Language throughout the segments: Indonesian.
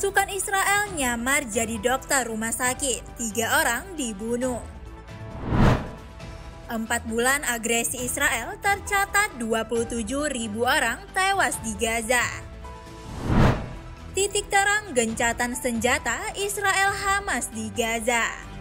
Pasukan Israel nyamar jadi dokter rumah sakit, 3 orang dibunuh. 4 bulan agresi Israel tercatat 27.000 orang tewas di Gaza. Titik terang gencatan senjata Israel-Hamas di Gaza.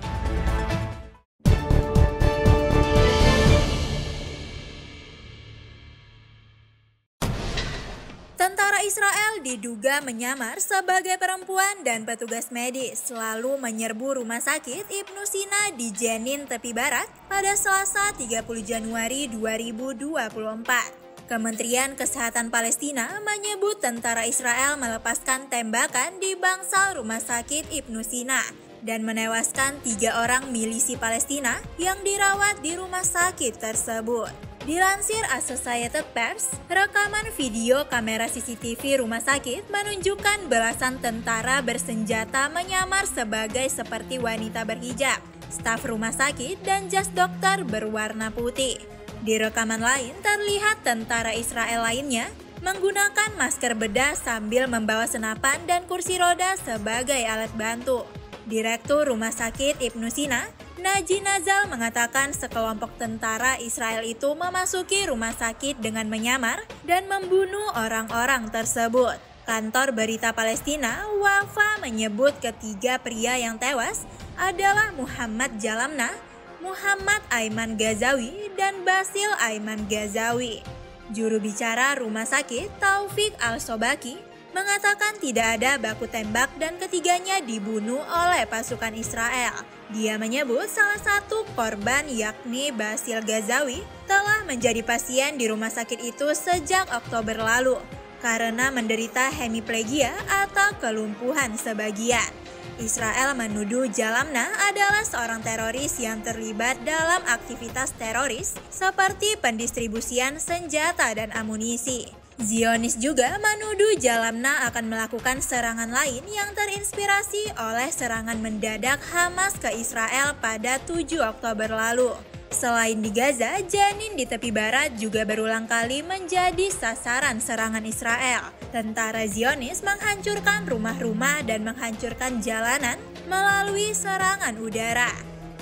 Tentara Israel diduga menyamar sebagai perempuan dan petugas medis lalu menyerbu rumah sakit Ibnu Sina di Jenin, tepi barat pada Selasa 30 Januari 2024. Kementerian Kesehatan Palestina menyebut tentara Israel melepaskan tembakan di bangsal rumah sakit Ibnu Sina dan menewaskan 3 orang milisi Palestina yang dirawat di rumah sakit tersebut. Dilansir Associated Press, rekaman video kamera CCTV rumah sakit menunjukkan belasan tentara bersenjata menyamar seperti wanita berhijab, staf rumah sakit, dan jas dokter berwarna putih. Di rekaman lain, terlihat tentara Israel lainnya menggunakan masker bedah sambil membawa senapan dan kursi roda sebagai alat bantu. Direktur Rumah Sakit Ibnu Sina, Naji Nazal, mengatakan sekelompok tentara Israel itu memasuki rumah sakit dengan menyamar dan membunuh orang-orang tersebut. Kantor berita Palestina, Wafa, menyebut ketiga pria yang tewas adalah Muhammad Jalamna, Muhammad Aiman Ghazawi, dan Basil Aiman Ghazawi. Juru bicara rumah sakit, Taufik Al-Sobaki, mengatakan tidak ada baku tembak dan ketiganya dibunuh oleh pasukan Israel. Dia menyebut salah satu korban, yakni Basil Ghazawi, telah menjadi pasien di rumah sakit itu sejak Oktober lalu karena menderita hemiplegia atau kelumpuhan sebagian. Israel menuduh Jalamna adalah seorang teroris yang terlibat dalam aktivitas teroris seperti pendistribusian senjata dan amunisi. Zionis juga menuduh Jalamna akan melakukan serangan lain yang terinspirasi oleh serangan mendadak Hamas ke Israel pada 7 Oktober lalu. Selain di Gaza, Jenin di tepi barat juga berulang kali menjadi sasaran serangan Israel. Tentara Zionis menghancurkan rumah-rumah dan menghancurkan jalanan melalui serangan udara.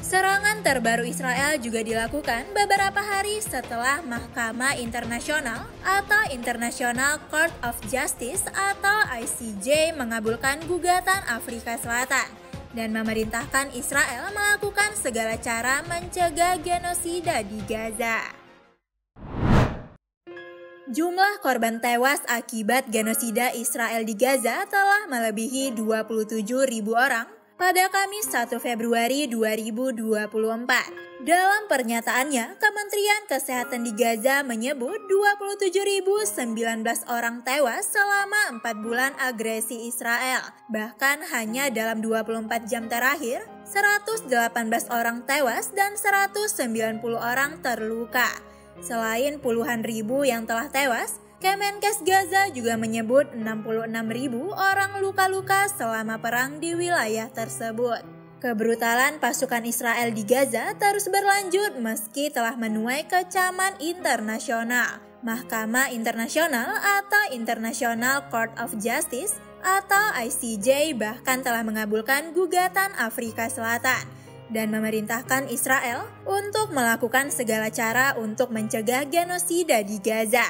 Serangan terbaru Israel juga dilakukan beberapa hari setelah Mahkamah Internasional atau International Court of Justice atau ICJ mengabulkan gugatan Afrika Selatan dan memerintahkan Israel melakukan segala cara mencegah genosida di Gaza. Jumlah korban tewas akibat genosida Israel di Gaza telah melebihi 27.000 orang pada Kamis 1 Februari 2024. Dalam pernyataannya, Kementerian Kesehatan di Gaza menyebut 27.019 orang tewas selama 4 bulan agresi Israel. Bahkan hanya dalam 24 jam terakhir, 118 orang tewas dan 190 orang terluka. Selain puluhan ribu yang telah tewas, Kemenkes Gaza juga menyebut 66.000 orang luka-luka selama perang di wilayah tersebut. Kebrutalan pasukan Israel di Gaza terus berlanjut meski telah menuai kecaman internasional. Mahkamah Internasional atau International Court of Justice atau ICJ bahkan telah mengabulkan gugatan Afrika Selatan dan memerintahkan Israel untuk melakukan segala cara untuk mencegah genosida di Gaza.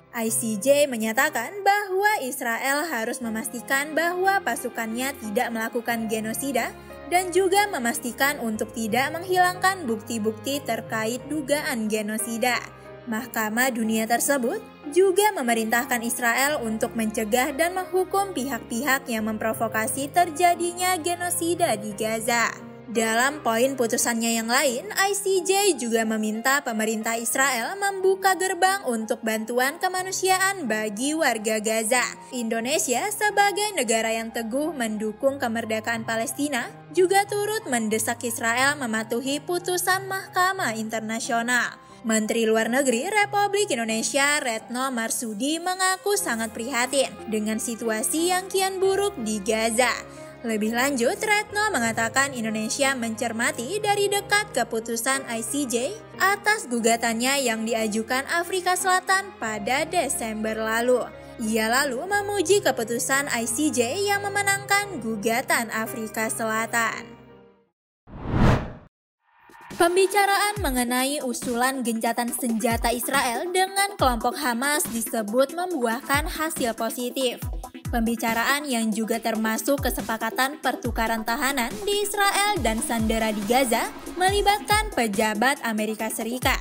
ICJ menyatakan bahwa Israel harus memastikan bahwa pasukannya tidak melakukan genosida dan juga memastikan untuk tidak menghilangkan bukti-bukti terkait dugaan genosida. Mahkamah Dunia tersebut juga memerintahkan Israel untuk mencegah dan menghukum pihak-pihak yang memprovokasi terjadinya genosida di Gaza. Dalam poin putusannya yang lain, ICJ juga meminta pemerintah Israel membuka gerbang untuk bantuan kemanusiaan bagi warga Gaza. Indonesia sebagai negara yang teguh mendukung kemerdekaan Palestina juga turut mendesak Israel mematuhi putusan Mahkamah Internasional. Menteri Luar Negeri Republik Indonesia Retno Marsudi mengaku sangat prihatin dengan situasi yang kian buruk di Gaza. Lebih lanjut, Retno mengatakan Indonesia mencermati dari dekat keputusan ICJ atas gugatannya yang diajukan Afrika Selatan pada Desember lalu. Ia lalu memuji keputusan ICJ yang memenangkan gugatan Afrika Selatan. Pembicaraan mengenai usulan gencatan senjata Israel dengan kelompok Hamas disebut membuahkan hasil positif. Pembicaraan yang juga termasuk kesepakatan pertukaran tahanan di Israel dan sandera di Gaza melibatkan pejabat Amerika Serikat,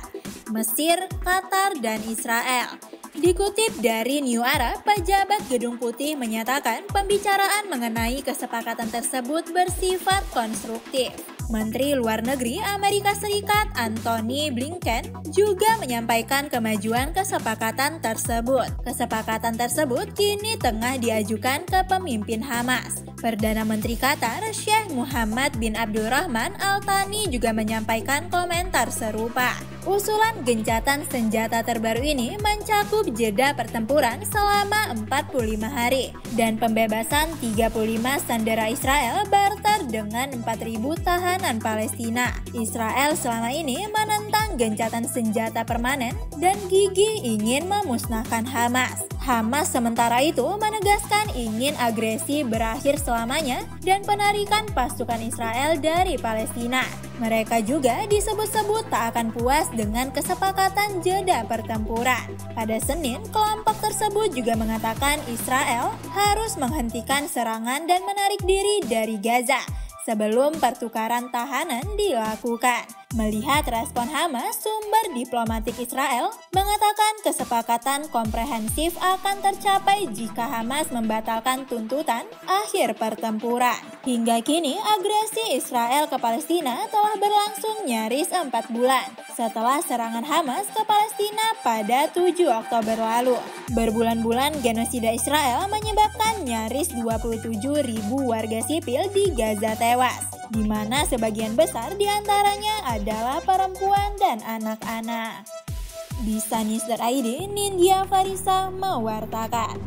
Mesir, Qatar, dan Israel. Dikutip dari New Arab, pejabat Gedung Putih menyatakan pembicaraan mengenai kesepakatan tersebut bersifat konstruktif. Menteri Luar Negeri Amerika Serikat Antony Blinken juga menyampaikan kemajuan kesepakatan tersebut. Kesepakatan tersebut kini tengah diajukan ke pemimpin Hamas. Perdana Menteri Qatar Sheikh Muhammad bin Abdulrahman Al Thani juga menyampaikan komentar serupa. Usulan gencatan senjata terbaru ini mencakup jeda pertempuran selama 45 hari dan pembebasan 35 sandera Israel barter dengan 4.000 tahanan Palestina. Israel selama ini menentang gencatan senjata permanen dan gigih ingin memusnahkan Hamas. Hamas sementara itu menegaskan ingin agresi berakhir selamanya dan penarikan pasukan Israel dari Palestina. Mereka juga disebut-sebut tak akan puas dengan kesepakatan jeda pertempuran. Pada Senin, kelompok tersebut juga mengatakan Israel harus menghentikan serangan dan menarik diri dari Gaza sebelum pertukaran tahanan dilakukan. Melihat respon Hamas, sumber diplomatik Israel mengatakan kesepakatan komprehensif akan tercapai jika Hamas membatalkan tuntutan akhir pertempuran. Hingga kini, agresi Israel ke Palestina telah berlangsung nyaris 4 bulan setelah serangan Hamas ke Palestina pada 7 Oktober lalu. Berbulan-bulan genosida Israel menyebabkan nyaris 27.000 warga sipil di Gaza tewas, di mana sebagian besar diantaranya adalah perempuan dan anak-anak. Di Sanis.id, Nindya Farisa mewartakan.